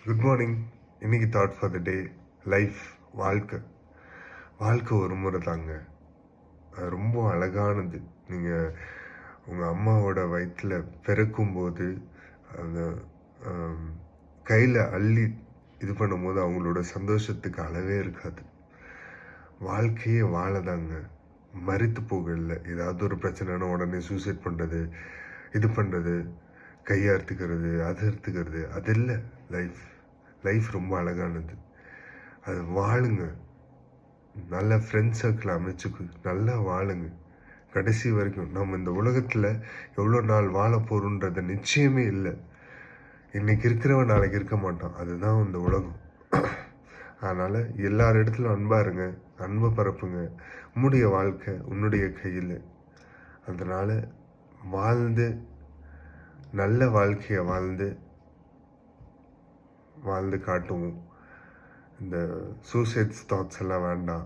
Good morning. இன்னைக்கு thought for the day, life, வாழ்க்கை. வாழ்க்கை ஒரு முறை தாங்க. அது ரொம்ப அழகானது. நீங்கள் உங்கள் அம்மாவோட வயிற்றில் பிறக்கும்போது அந்த கையில் அள்ளி இது பண்ணும்போது அவங்களோட சந்தோஷத்துக்கு அளவே இருக்காது. வாழ்க்கையே வாழதாங்க, மறித்து போகல. ஏதாவது ஒரு பிரச்சனைனா உடனே சூசைட் பண்ணுறது, இது பண்ணுறது, கையை அறுத்துக்கிறது, அது அறுத்துக்கிறது, அது இல்லை லைஃப். லைஃப் ரொம்ப அழகானது. அது வாழுங்க. நல்ல ஃப்ரெண்ட் சர்க்கிள் அமைச்சுக்கு நல்லா வாழுங்க கடைசி வரைக்கும். நம்ம இந்த உலகத்தில் எவ்வளோ நாள் வாழ போகிறோன்றது நிச்சயமே இல்லை. இன்னைக்கு இருக்கிறவன் நாளைக்கு இருக்க மாட்டான். அதுதான் இந்த உலகம். அதனால் எல்லார் இடத்துலையும் அன்பாக இருங்க, அன்பை பரப்புங்க. உன்னுடைய வாழ்க்கை உன்னுடைய கையில். அதனால் வாழ்ந்து நல்ல வாழ்க்கையை வாழ்ந்து காட்டுவோம். இந்த சூசைட்ஸ் தாட்ஸ் எல்லாம் வேண்டாம்.